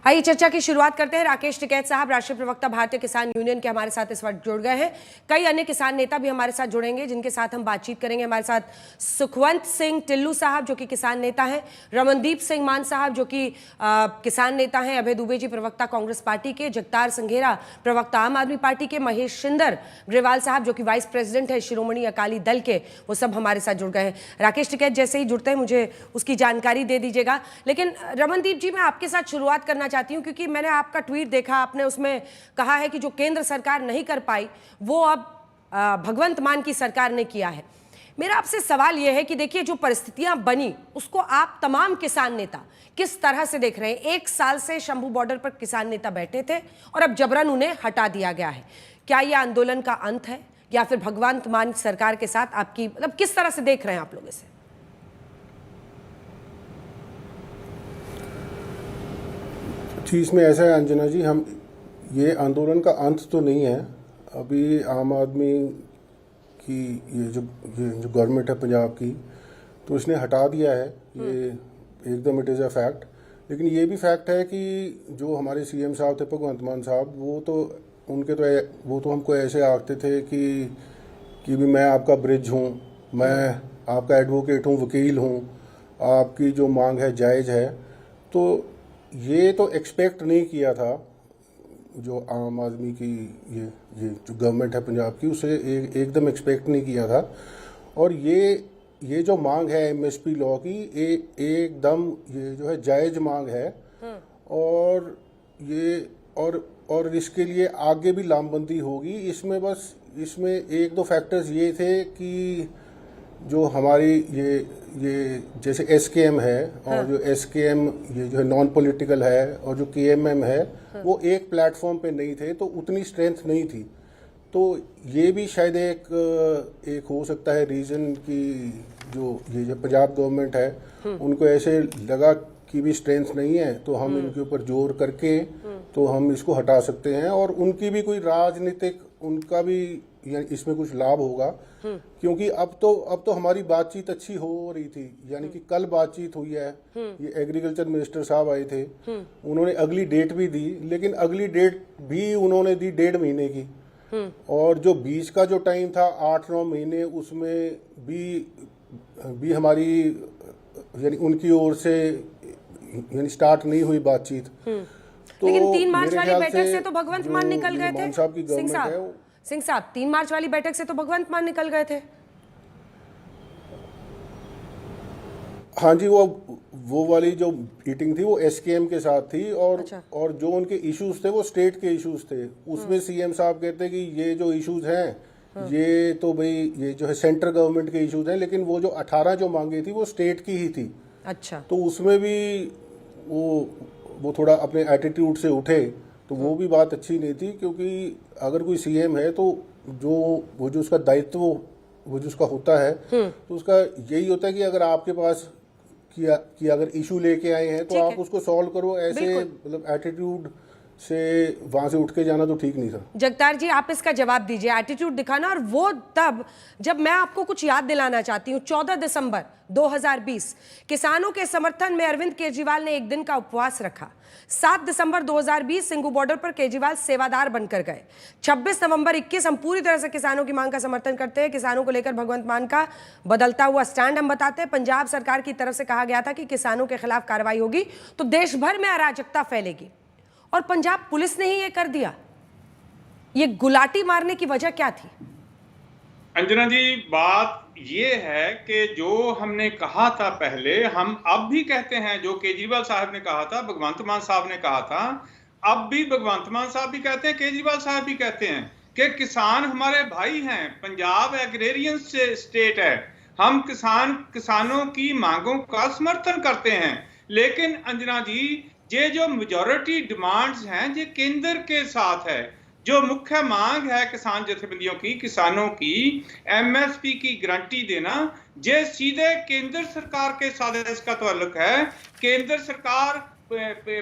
आइए चर्चा की शुरुआत करते हैं। राकेश टिकैत साहब, राष्ट्रीय प्रवक्ता भारतीय किसान यूनियन के हमारे साथ इस वक्त जुड़ गए हैं। कई अन्य किसान नेता भी हमारे साथ जुड़ेंगे जिनके साथ हम बातचीत करेंगे। हमारे साथ सुखवंत सिंह टिल्लू साहब जो कि किसान नेता हैं, रमनदीप सिंह मान साहब जो कि किसान नेता हैं, अभय दुबे जी प्रवक्ता कांग्रेस पार्टी के, जगतार संघेरा प्रवक्ता आम आदमी पार्टी के, महेश शिंदर ग्रेवाल साहब जो कि वाइस प्रेसिडेंट है शिरोमणि अकाली दल के, वो सब हमारे साथ जुड़ गए हैं। राकेश टिकैत जैसे ही जुड़ते हैं मुझे उसकी जानकारी दे दीजिएगा। लेकिन रमनदीप जी, मैं आपके साथ शुरुआत करना चाहती हूँ क्योंकि मैंने आपका ट्वीट देखा, आपने उसमें कहा है कि जो केंद्र सरकार नहीं कर पाई वो अब भगवंत मान की सरकार ने किया है। मेरा आपसे सवाल यह है कि देखिए, जो परिस्थितियां बनी उसको आप तमाम किसान नेता किस तरह से देख रहे हैं? 1 साल से शंभू बॉर्डर पर किसान नेता बैठे थे और अब जबरन उन्हें हटा दिया गया है। क्या यह आंदोलन का अंत है या फिर भगवंत मान सरकार के साथ आपकी किस तरह से देख रहे हैं आप लोग इसे? जी, इसमें ऐसा है अंजना जी, हम ये आंदोलन का अंत तो नहीं है। अभी आम आदमी की ये जो गवर्नमेंट है पंजाब की, तो इसने हटा दिया है, ये एकदम इट इज़ अ फैक्ट। लेकिन ये भी फैक्ट है कि जो हमारे सीएम साहब थे भगवंत मान साहब, वो तो हमको ऐसे आखते थे कि भी मैं आपका ब्रिज हूँ, मैं आपका एडवोकेट हूँ, वकील हूँ, आपकी जो मांग है जायज़ है। तो ये तो एक्सपेक्ट नहीं किया था जो आम आदमी की ये जो गवर्नमेंट है पंजाब की, उसे एकदम एक्सपेक्ट नहीं किया था। और ये जो मांग है एमएसपी लॉ की, एकदम ये जो है जायज़ मांग है। और ये और इसके लिए आगे भी लामबंदी होगी। इसमें 1-2 फैक्टर्स ये थे कि जो हमारी ये जैसे एसकेएम है, और जो एसकेएम ये जो है नॉन पॉलिटिकल है, और जो केएमएम है वो एक प्लेटफॉर्म पे नहीं थे, तो उतनी स्ट्रेंथ नहीं थी। तो ये भी शायद एक हो सकता है रीज़न कि जो पंजाब गवर्नमेंट है उनको ऐसे लगा कि भी स्ट्रेंथ नहीं है, तो हम इनके ऊपर जोर करके तो हम इसको हटा सकते हैं। और उनकी भी कोई राजनीतिक, उनका भी इसमें कुछ लाभ होगा, क्योंकि अब तो हमारी बातचीत अच्छी हो रही थी। यानी कि कल बातचीत हुई है, ये एग्रीकल्चर मिनिस्टर साहब आए थे, उन्होंने अगली डेट भी दी, लेकिन अगली डेट भी उन्होंने दी 1.5 महीने की। और जो बीच का जो टाइम था 8-9 महीने, उसमें भी हमारी यानी उनकी ओर से यानी स्टार्ट नहीं हुई बातचीत। तो लेकिन 3 मार्च वाली बैठक से तो भगवंत मान निकल गए थे। सिंह साहब, 3 मार्च वाली बैठक से तो भगवंत मान निकल गए थे। हाँ जी, वो वाली जो मीटिंग थी वो एसकेएम के साथ थी। और जो उनके इश्यूज थे वो स्टेट के इश्यूज थे। उसमें सीएम साहब कहते कि ये जो इश्यूज हैं ये तो भाई ये जो है सेंट्रल गवर्नमेंट के इश्यूज हैं, लेकिन वो जो 18 जो मांगे थी वो स्टेट की ही थी। अच्छा, तो उसमें भी वो थोड़ा अपने एटीट्यूड से उठे, तो वो भी बात अच्छी नहीं थी। क्योंकि अगर कोई सीएम है तो वो जो उसका दायित्व वो जो उसका होता है, तो उसका यही होता है कि अगर आपके पास कि अगर इशू लेके आए हैं तो आप उसको सॉल्व करो। ऐसे मतलब एटीट्यूड से वहां से उठ के जाना तो ठीक नहीं था। जगतार जी, आप इसका जवाब दीजिए। एटीट्यूड दिखाना, और वो तब जब मैं आपको कुछ याद दिलाना चाहती हूँ, 14 दिसंबर 2020 किसानों के समर्थन में अरविंद केजरीवाल ने 1 दिन का उपवास रखा। 7 दिसंबर 2020 सिंघू बॉर्डर पर केजरीवाल सेवादार बनकर गए। 26 नवंबर 21 हम पूरी तरह से किसानों की मांग का समर्थन करते हैं। किसानों को लेकर भगवंत मान का बदलता हुआ स्टैंड हम बताते हैं। पंजाब सरकार की तरफ से कहा गया था कि किसानों के खिलाफ कार्रवाई होगी तो देश भर में अराजकता फैलेगी, और पंजाब पुलिस ने ही ये कर दिया। ये गुलाटी मारने की वजह क्या थी? अंजना जी, बात ये है कि जो हमने कहा था पहले, हम अब भी कहते हैं, जो केजरीवाल साहब ने कहा था, भगवंत मान साहब ने कहा था, अब भी भगवंत मान साहब भी कहते हैं, केजरीवाल साहब भी कहते हैं कि किसान हमारे भाई हैं। पंजाब एग्रेरियन स्टेट है, हम किसानों की मांगों का समर्थन करते हैं। लेकिन अंजना जी, ये जो मेजॉरिटी डिमांड्स हैं ये केंद्र के साथ है। जो मुख्य मांग है किसान जथेबंदियों की, किसानों की, एमएसपी की गारंटी देना, ये सीधे केंद्र सरकार के साथ इसका ताल्लुक है। केंद्र सरकार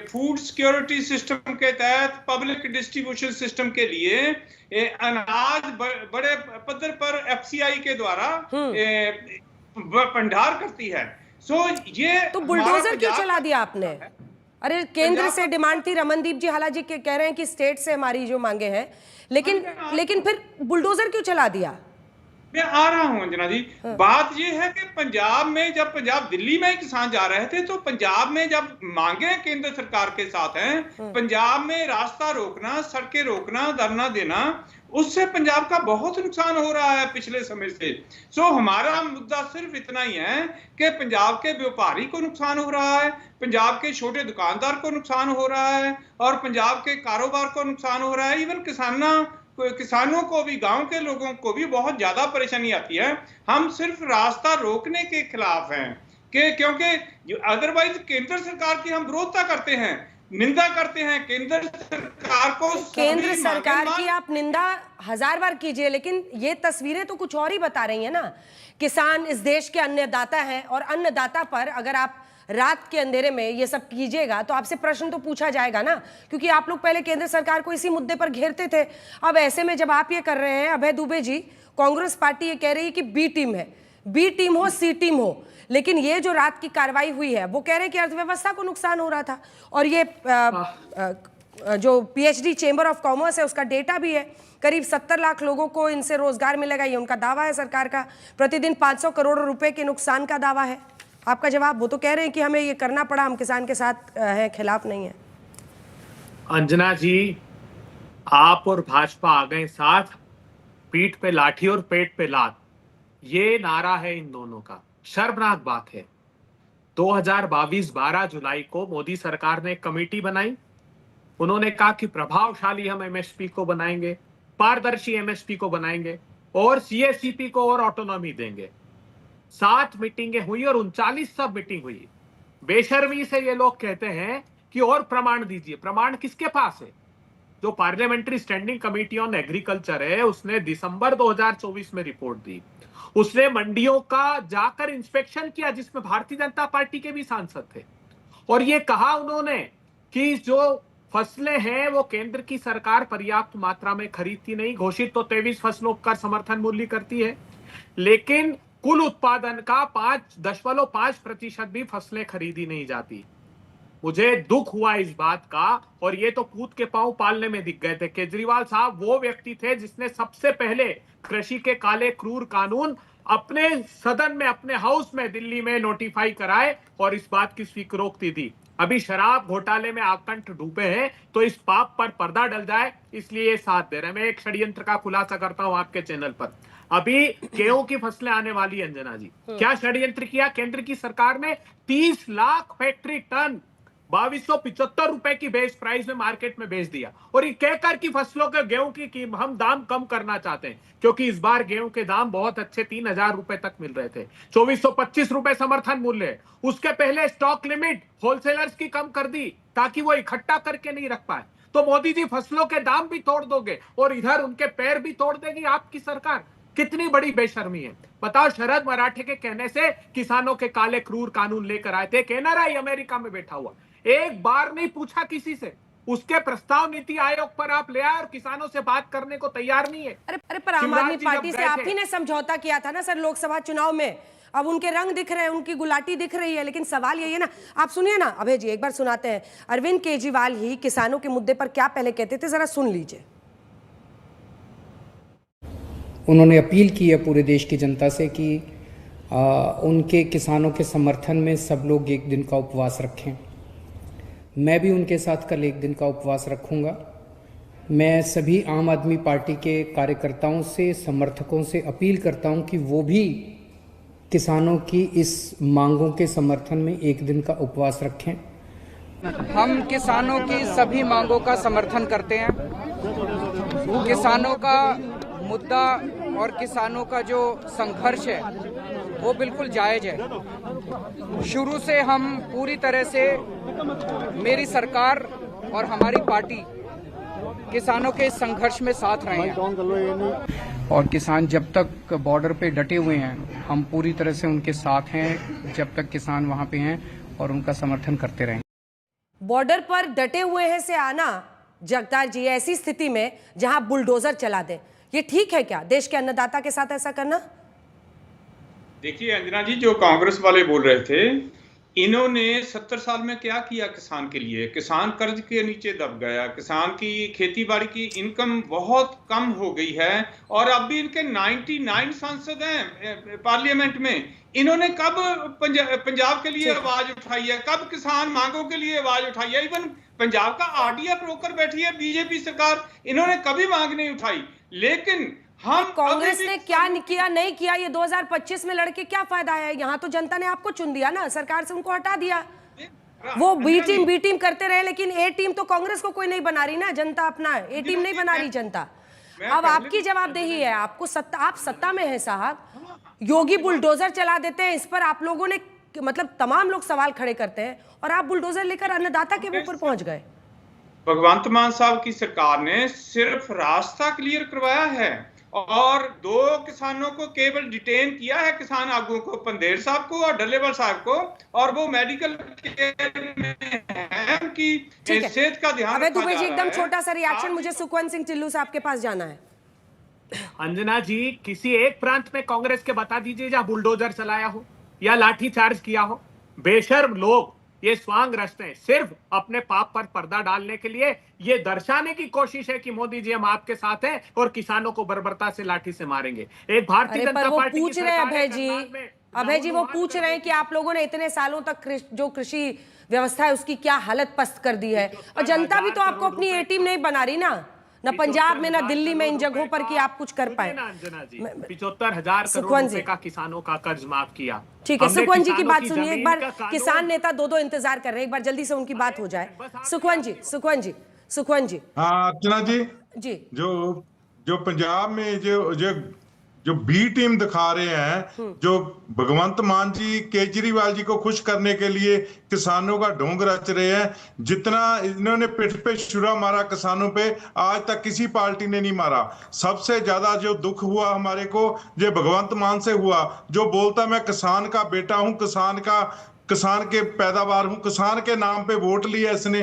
फूड सिक्योरिटी सिस्टम के तहत पब्लिक डिस्ट्रीब्यूशन सिस्टम के लिए अनाज बड़े पद्धर पर एफसीआई के द्वारा भंडार करती है। ये तो बुलडोजर क्यों चला दिया आपने? अरे केंद्र से डिमांड थी, रमनदीप जी हालांकि कह रहे हैं कि स्टेट से हमारी जो मांगे हैं, लेकिन फिर बुलडोजर क्यों चला दिया? मैं आ रहा हूं अंजना जी। बात यह है कि पंजाब में जब दिल्ली में किसान जा रहे थे तो पंजाब में जब मांगे केंद्र सरकार के साथ हैं, पंजाब में रास्ता रोकना, सड़कें रोकना, धरना देना, उससे पंजाब का बहुत नुकसान हो रहा है पिछले समय से। सो हमारा मुद्दा सिर्फ इतना ही है कि पंजाब के व्यापारी को नुकसान हो रहा है, पंजाब के छोटे दुकानदार को नुकसान हो रहा है और पंजाब के कारोबार को नुकसान हो रहा है। इवन किसानों को भी, गांव के लोगों को भी बहुत ज्यादा परेशानी आती है। हम सिर्फ रास्ता रोकने के खिलाफ हैं कि क्योंकि अदरवाइज केंद्र सरकार की हम विरोधता करते हैं, निंदा करते हैं केंद्र सरकार को। केंद्र सरकार की आप निंदा 1000 बार कीजिए, लेकिन ये तस्वीरें तो कुछ और ही बता रही हैं ना। किसान इस देश के अन्नदाता हैं और अन्नदाता पर अगर आप रात के अंधेरे में ये सब कीजिएगा तो आपसे प्रश्न तो पूछा जाएगा ना, क्योंकि आप लोग पहले केंद्र सरकार को इसी मुद्दे पर घेरते थे। अब ऐसे में जब आप ये कर रहे हैं, अभय दुबे जी, कांग्रेस पार्टी ये कह रही है कि बी टीम है, बी टीम हो सी टीम हो, लेकिन ये जो रात की कार्रवाई हुई है वो कह रहे हैं कि अर्थव्यवस्था को नुकसान हो रहा था। और ये जो पीएचडी चेंबर ऑफ कॉमर्स है उसका डेटा भी है, करीब 70 लाख लोगों को इनसे रोजगार मिलेगा, ये उनका दावा है सरकार का। प्रतिदिन 500 करोड़ रुपए के नुकसान का दावा है। आपका जवाब? वो तो कह रहे हैं कि हमें ये करना पड़ा, हम किसान के साथ हैं, खिलाफ नहीं है। अंजना जी, आप और भाजपा आ गए साथ, पीठ पे लाठी और पेट पे लात, ये नारा है इन दोनों का। शर्मनाक बात है। 2022 12 जुलाई को मोदी सरकार ने एक कमेटी बनाई। उन्होंने कहा कि प्रभावशाली हम एमएसपी को बनाएंगे, पारदर्शी एमएसपी को बनाएंगे और सीएससीपी को और ऑटोनॉमी देंगे। 7 मीटिंगें हुई और 39 सब मीटिंग हुई। बेशर्मी से ये लोग कहते हैं कि और प्रमाण दीजिए। प्रमाण किसके पास है? जो parliamentary standing committee on agriculture है, उसने दिसंबर 2024 में रिपोर्ट दी। उसने मंडियों का जाकर इंस्पेक्शन किया जिसमें भारतीय जनता पार्टी के भी सांसद थे, और ये कहा उन्होंने कि जो फसलें हैं वो केंद्र की सरकार पर्याप्त मात्रा में खरीदती नहीं। घोषित तो 23 फसलों का समर्थन मूल्य करती है, लेकिन कुल उत्पादन का 5.5% भी फसलें खरीदी नहीं जाती। मुझे दुख हुआ इस बात का, और ये तो कूद के पांव पालने में दिख गए थे। केजरीवाल साहब वो व्यक्ति थे जिसने सबसे पहले कृषि के काले क्रूर कानून अपने सदन में, अपने हाउस में दिल्ली में नोटिफाई कराए और इस बात की स्वीकारोक्ति दी। अभी शराब घोटाले में आकंठ डूबे हैं तो इस पाप पर पर्दा डल जाए, इसलिए साथ दे रहे हैं। मैं एक षड्यंत्र का खुलासा करता हूं आपके चैनल पर। अभी गेहूं की फसलें आने वाली है अंजना जी, क्या षड्यंत्र किया केंद्र की सरकार ने? 30 लाख मेट्रिक टन 2275 रुपए की बेस प्राइस में मार्केट में बेच दिया, और ये कहकर की फसलों के गेहूं की हम दाम कम करना चाहते हैं, क्योंकि इस बार गेहूं के दाम बहुत अच्छे 3000 रुपए तक मिल रहे थे। 2425 रुपए समर्थन मूल्य है। उसके पहले स्टॉक लिमिट होलसेलर्स की कम कर दी ताकि वो इकट्ठा करके नहीं रख पाए। तो मोदी जी फसलों के दाम भी तोड़ दोगे और इधर उनके पैर भी तोड़ देगी आपकी सरकार। कितनी बड़ी बेशर्मी है बताओ। शरद मराठे के कहने से किसानों के काले क्रूर कानून लेकर आए थे। केनराई अमेरिका में बैठा हुआ, एक बार नहीं पूछा किसी से। उसके प्रस्ताव नीति आयोग पर आप ले आए और किसानों से बात करने को तैयार नहीं है। अरे पर आम आदमी पार्टी से आप ही ने समझौता किया था ना सर लोकसभा चुनाव में। अब उनके रंग दिख रहे हैं, उनकी गुलाटी दिख रही है, लेकिन सवाल यही है ना। आप सुनिए ना अभय जी, एक बार सुनाते हैं। अरविंद केजरीवाल ही किसानों के मुद्दे पर क्या पहले कहते थे, जरा सुन लीजिए। उन्होंने अपील की है पूरे देश की जनता से कि उनके किसानों के समर्थन में सब लोग एक दिन का उपवास रखें। मैं भी उनके साथ कल एक दिन का उपवास रखूंगा। मैं सभी आम आदमी पार्टी के कार्यकर्ताओं से, समर्थकों से अपील करता हूं कि वो भी किसानों की इस मांगों के समर्थन में एक दिन का उपवास रखें। हम किसानों की सभी मांगों का समर्थन करते हैं। किसानों का मुद्दा और किसानों का जो संघर्ष है वो बिल्कुल जायज है। शुरू से हम पूरी तरह से, मेरी सरकार और हमारी पार्टी किसानों के इस संघर्ष में साथ रहे हैं, और किसान जब तक बॉर्डर पे डटे हुए हैं हम पूरी तरह से उनके साथ हैं, जब तक किसान वहां पे हैं, और उनका समर्थन करते रहें। बॉर्डर पर डटे हुए हैं से आना जगतार जी, ऐसी स्थिति में जहां बुलडोजर चला दे, ये ठीक है क्या देश के अन्नदाता के साथ ऐसा करना? देखिए अंजना जी, जो कांग्रेस वाले बोल रहे थे इन्होंने 70 साल में क्या किया किसान के लिए? किसान कर्ज के नीचे दब गया, किसान की खेती बाड़ी की इनकम बहुत कम हो गई है, और अब भी इनके 99 सांसद हैं पार्लियामेंट में। इन्होंने कब पंजाब के लिए आवाज उठाई है? कब किसान मांगों के लिए आवाज उठाई है? इवन पंजाब का आरडीएफ रोकर बैठी है बीजेपी सरकार, इन्होंने कभी मांग नहीं उठाई। लेकिन हम कांग्रेस ने क्या किया नहीं किया, ये 2025 में लड़के क्या फायदा है? यहाँ तो जनता ने आपको चुन दिया ना, सरकार से उनको हटा दिया। वो बी टीम करते रहे, लेकिन ए टीम तो कांग्रेस को कोई नहीं बना रही ना, जनता अपना ए टीम नहीं बना रही जनता। अब आपकी जवाबदेही है, आपको सत्ता, आप सत्ता में है साहब। योगी बुलडोजर चला देते हैं, इस पर आप लोगों ने मतलब तमाम लोग सवाल खड़े करते हैं, और आप बुलडोजर लेकर अन्नदाता के ऊपर पहुंच गए। भगवंत मान साहब की सरकार ने सिर्फ रास्ता क्लियर करवाया है, और 2 किसानों को केवल डिटेन किया है, किसान आगुओं को, पंदेर साहब को और डल्लेवाल साहब को, और वो मेडिकल केयर में हैं कि सेहत का ध्यान रखा जा रहा है। दुबे जी, एकदम छोटा सा रिएक्शन, मुझे सुखवंत सिंह टिल्लू साहब के पास जाना है। अंजना जी, किसी एक प्रांत में कांग्रेस के बता दीजिए जहां बुलडोजर चलाया हो या लाठी चार्ज किया हो। बेशर्म लोग ये स्वांग रचते हैं सिर्फ अपने पाप पर पर्दा डालने के लिए। ये दर्शाने की कोशिश है कि मोदी जी हम आपके साथ हैं और किसानों को बर्बरता से लाठी से मारेंगे। एक भारतीय जनता पार्टी पूछ रहे हैं अभय जी वो पूछ रहे हैं कि आप लोगों ने इतने सालों तक जो कृषि व्यवस्था है उसकी क्या हालत पस्त कर दी है, और जनता भी तो आपको अपनी ए टीम नहीं बना रही ना पंजाब में, ना दिल्ली में, इन जगहों पर कि आप कुछ कर पाए। 75,000 करोड़ रुपए का किसानों का कर्ज माफ किया। ठीक है, सुखवंत जी की बात सुनिए एक बार। किसान नेता दो इंतजार कर रहे हैं, एक बार जल्दी से उनकी बात हो जाए। सुखवंत जी। हाँ अर्चना जी, जो पंजाब में जो बी टीम दिखा रहे हैं, जो भगवंत मान जी केजरीवाल जी को खुश करने के लिए किसानों का ढोंग रच रहे हैं। जितना इन्होंने पिठ पे छुरा मारा किसानों पे, आज तक किसी पार्टी ने नहीं मारा। सबसे ज्यादा जो दुख हुआ हमारे को ये भगवंत मान से हुआ, जो बोलता मैं किसान का बेटा हूं, किसान के पैदावार हूं, किसान के नाम पे वोट लिया इसने।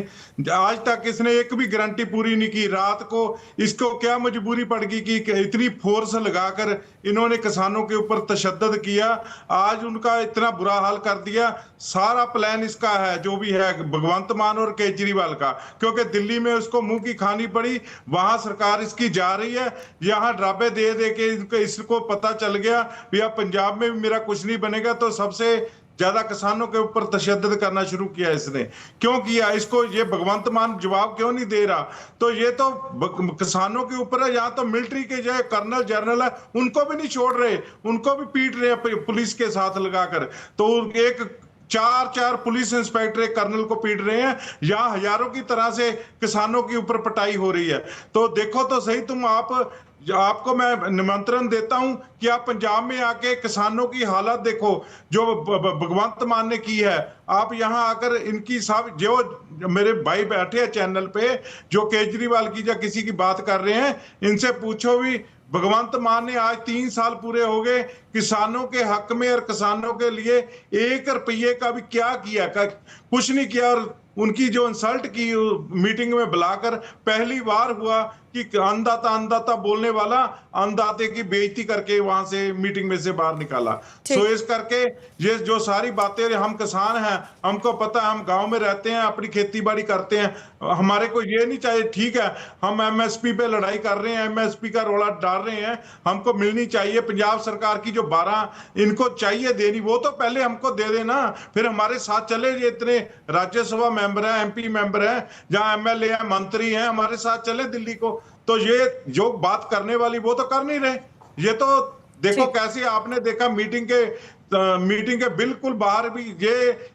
आज तक इसने एक भी गारंटी पूरी नहीं की। रात को इसको क्या मजबूरी पड़ गई कि इतनी फोर्स लगाकर इन्होंने किसानों के ऊपर तशद्दुद किया। आज उनका इतना बुरा हाल कर दिया। सारा प्लान इसका है, जो भी है भगवंत मान और केजरीवाल का, क्योंकि दिल्ली में उसको मुंह की खानी पड़ी, वहां सरकार इसकी जा रही है। यहाँ ड्राबे दे के इसको पता चल गया भैया पंजाब में भी मेरा कुछ नहीं बनेगा, तो सबसे ज्यादा किसानों के ऊपर तशद्दुद करना शुरू किया। इसने क्यों किया? इसको ये भगवंत मान जवाब क्यों नहीं दे रहा? तो ये तो किसानों के ऊपर है। यहाँ तो मिलिट्री के जो कर्नल जनरल है उनको भी नहीं छोड़ रहे, उनको भी पीट रहे हैं पुलिस के साथ लगाकर। तो एक चार पुलिस इंस्पेक्टर एक कर्नल को पीट रहे हैं। यहाँ हजारों की तरह से किसानों के ऊपर पिटाई हो रही है। तो देखो तो सही, आपको मैं निमंत्रण देता हूं कि आप पंजाब में आके किसानों की हालत देखो जो भगवंत मान ने की है। आप यहां आकर इनकी सब जो मेरे भाई बैठे हैं चैनल पे, जो केजरीवाल की या किसी की बात कर रहे हैं, इनसे पूछो भी भगवंत मान ने आज 3 साल पूरे हो गए किसानों के हक में और किसानों के लिए 1 रुपये का भी क्या किया? कुछ नहीं किया। और उनकी जो इंसल्ट की मीटिंग में बुलाकर, पहली बार हुआ कि अन्नदाता बोलने वाला अन्नदाते की बेइज्जती करके वहां से मीटिंग में से बाहर निकाला। सो इस करके ये जो सारी बातें, हम किसान हैं, हमको पता है, हम गांव में रहते हैं, अपनी खेती बाड़ी करते हैं, हमारे को ये नहीं चाहिए। ठीक है, हम एमएसपी पे लड़ाई कर रहे हैं, एमएसपी का रोला डाल रहे हैं, हमको मिलनी चाहिए। पंजाब सरकार की जो 12 इनको चाहिए देनी, वो तो पहले हमको दे देना, फिर हमारे साथ चले। ये इतने राज्यसभा मेंबर हैं, एमपी मेंबर हैं, जहां एमएलए हैं, मंत्री हैं, हमारे साथ चले दिल्ली को। तो ये जो बात करने वाली वो तो कर नहीं रहे। ये तो देखो कैसे आपने देखा मीटिंग के बिल्कुल बाहर भी ये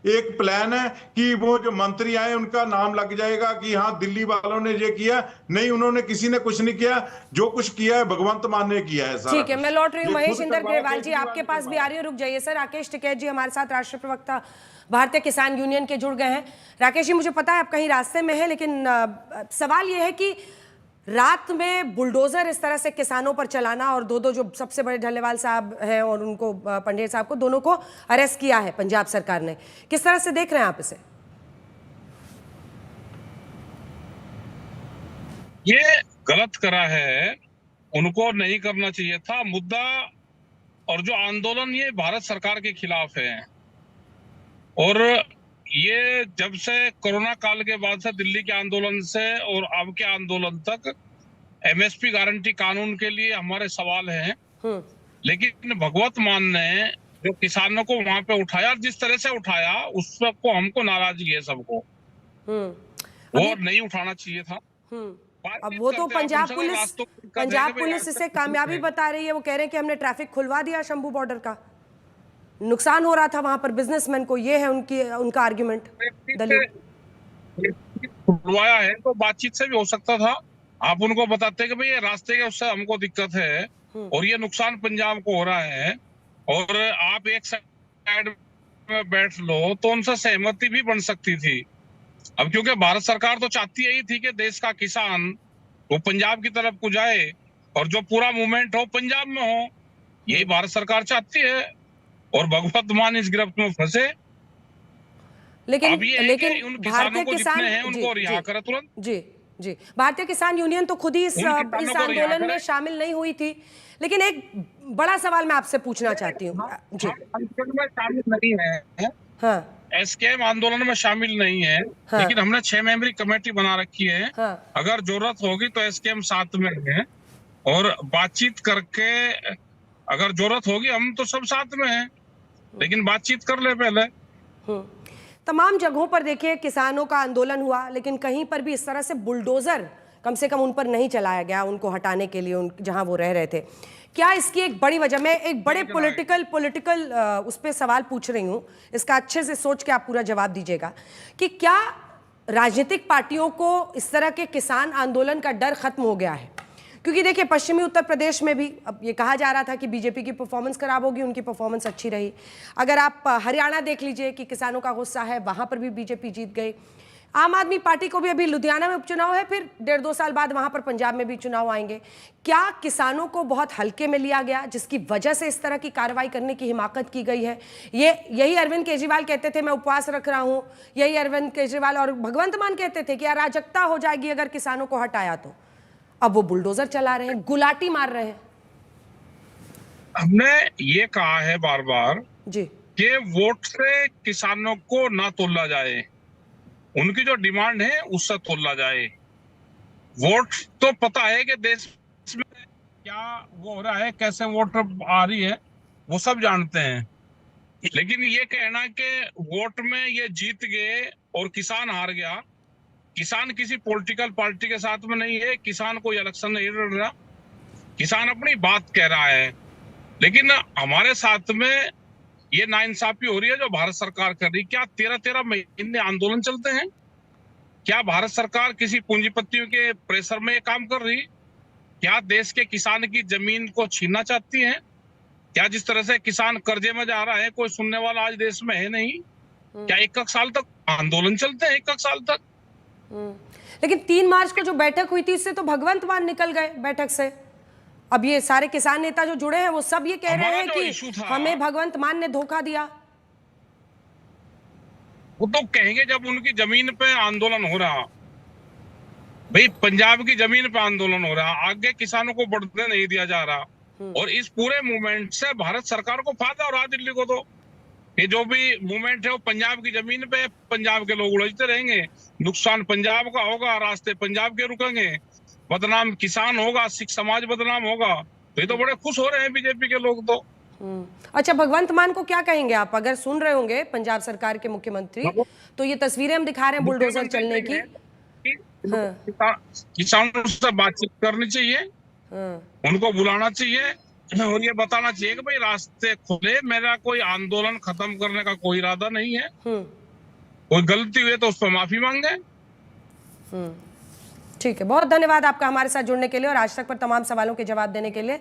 एक प्लान है कि वो जो मंत्री आए उनका नाम लग जाएगा कि हाँ दिल्ली वालों ने ये किया। नहीं, उन्होंने किसी ने कुछ नहीं किया। जो कुछ किया है भगवंत मान ने किया है। ठीक है, मैं लौट रही हूँ। महेश इंदर ग्रेवाल जी आपके पास भी आ रही हूँ, रुक जाइए सर। राकेश टिकैत जी हमारे साथ, राष्ट्रीय प्रवक्ता भारतीय किसान यूनियन के, जुड़ गए हैं। राकेश जी, मुझे पता है आप कहीं रास्ते में हैं, लेकिन सवाल यह है कि रात में बुलडोजर इस तरह से किसानों पर चलाना, और दो जो सबसे बड़े ढल्लेवाल साहब हैं और उनको पंडेर साहब को, दोनों को अरेस्ट किया है पंजाब सरकार ने, किस तरह से देख रहे हैं आप इसे? ये गलत करा है, उनको नहीं करना चाहिए था। मुद्दा और जो आंदोलन ये भारत सरकार के खिलाफ है। और ये जब से कोरोना काल के बाद से दिल्ली के आंदोलन से और अब के आंदोलन तक एमएसपी गारंटी कानून के लिए हमारे सवाल हैं। लेकिन भगवत मान ने जो किसानों को वहां पे उठाया, जिस तरह से उठाया उस सबको हमको नाराजगी है सबको, वो नहीं उठाना चाहिए था। अब वो तो पंजाब पुलिस इसे कामयाबी बता रही है। वो कह रहे हैं कि हमने ट्रैफिक खुलवा दिया शंभू बॉर्डर का, नुकसान हो रहा था वहां पर बिजनेसमैन को, ये है उनका आर्गुमेंट। खुलवाया है तो बातचीत से भी हो सकता था। आप उनको बताते कि भाई ये रास्ते के उससे हमको दिक्कत है और ये नुकसान पंजाब को हो रहा है और आप एक साइड में बैठ लो, तो उनसे सहमति भी बन सकती थी। अब क्योंकि भारत सरकार तो चाहती यही थी कि देश का किसान वो पंजाब की तरफ को जाए और जो पूरा मूवमेंट हो पंजाब में हो, यही भारत सरकार चाहती है। और भगवत मान इस गिरफ्त में फंसे। लेकिन उन किसानों को जितने हैं उनको रिहा करे तुरंत। जी, भारतीय किसान यूनियन तो खुद ही इस आंदोलन में शामिल नहीं हुई थी। लेकिन एक बड़ा सवाल मैं आपसे पूछना चाहती हूँ। जी, शामिल नहीं है। हाँ। एसकेएम आंदोलन में शामिल नहीं है। हाँ। लेकिन हमने 6 मेंबरी कमेटी बना रखी है। हाँ। अगर जरूरत होगी तो एसकेएम साथ में है और बातचीत करके अगर जरूरत होगी हम तो सब साथ में हैं, लेकिन बातचीत कर ले पहले। तमाम जगहों पर देखिए किसानों का आंदोलन हुआ, लेकिन कहीं पर भी इस तरह से बुलडोजर कम से कम उन पर नहीं चलाया गया उनको हटाने के लिए जहां वो रह रहे थे। क्या इसकी एक बड़ी वजह, मैं एक बड़े पॉलिटिकल उस पर सवाल पूछ रही हूं, इसका अच्छे से सोच के आप पूरा जवाब दीजिएगा कि क्या राजनीतिक पार्टियों को इस तरह के किसान आंदोलन का डर खत्म हो गया है? क्योंकि देखिए पश्चिमी उत्तर प्रदेश में भी अब ये कहा जा रहा था कि बीजेपी की परफॉर्मेंस खराब होगी, उनकी परफॉर्मेंस अच्छी रही। अगर आप हरियाणा देख लीजिए कि किसानों का गुस्सा है, वहां पर भी बीजेपी जीत गई। आम आदमी पार्टी को भी अभी लुधियाना में उपचुनाव है, फिर 1.5-2 साल बाद वहां पर पंजाब में भी चुनाव आएंगे। क्या किसानों को बहुत हल्के में लिया गया जिसकी वजह से इस तरह की कार्रवाई करने की हिमाकत की गई है? यही अरविंद केजरीवाल कहते थे मैं उपवास रख रहा हूं, यही अरविंद केजरीवाल और भगवंत मान कहते थे कि अराजकता हो जाएगी अगर किसानों को हटाया तो। अब वो बुलडोजर चला रहे हैं, गुलाटी मार रहे हैं। हमने ये कहा है बार बार जी कि वोट से किसानों को ना तोला जाए, उनकी जो डिमांड है उससे तोला जाए। वोट तो पता है कि देश में क्या वो हो रहा है, कैसे वोट आ रही है, वो सब जानते हैं। लेकिन ये कहना कि वोट में ये जीत गए और किसान हार गया, किसान किसी पॉलिटिकल पार्टी के साथ में नहीं है, किसान कोई इलेक्शन नहीं लड़ रहा, किसान अपनी बात कह रहा है। लेकिन हमारे साथ में ये नाइंसाफी हो रही है जो भारत सरकार कर रही। क्या 13-13 महीने आंदोलन चलते हैं? क्या भारत सरकार किसी पूंजीपतियों के प्रेशर में ये काम कर रही? क्या देश के किसान की जमीन को छीनना चाहती है? क्या जिस तरह से किसान कर्जे में जा रहा है कोई सुनने वाला आज देश में है नहीं? क्या 1 साल तक आंदोलन चलते हैं? 1 साल तक। लेकिन 3 मार्च को जो बैठक हुई थी उससे तो भगवंत मान निकल गए बैठक से। अब ये सारे किसान नेता जो जुड़े हैं वो सब ये कह रहे हैं कि हमें भगवंत मान ने धोखा दिया। वो तो कहेंगे जब उनकी जमीन पे आंदोलन हो रहा, भाई पंजाब की जमीन पे आंदोलन हो रहा, आगे किसानों को बढ़ने नहीं दिया जा रहा और इस पूरे मूवमेंट से भारत सरकार को फायदा हो रहा, दिल्ली को तो ये जो भी मूवमेंट है वो पंजाब की जमीन पे, पंजाब के लोग उलझते रहेंगे, नुकसान पंजाब का होगा, रास्ते पंजाब के रुकेंगे, बदनाम किसान होगा, सिख समाज बदनाम होगा। तो ये तो बड़े खुश हो रहे हैं बीजेपी के लोग तो। अच्छा, भगवंत मान को क्या कहेंगे आप? अगर सुन रहे होंगे पंजाब सरकार के मुख्यमंत्री, तो ये तस्वीरें हम दिखा रहे हैं बुलडोजर चलने की। किसानों से बातचीत करनी चाहिए, उनको बुलाना चाहिए और ये बताना चाहिए कि भाई रास्ते खुले, मेरा कोई आंदोलन खत्म करने का कोई इरादा नहीं है, कोई गलती हुई तो उस पर माफी मांगे। ठीक है, बहुत धन्यवाद आपका हमारे साथ जुड़ने के लिए और आज तक पर तमाम सवालों के जवाब देने के लिए।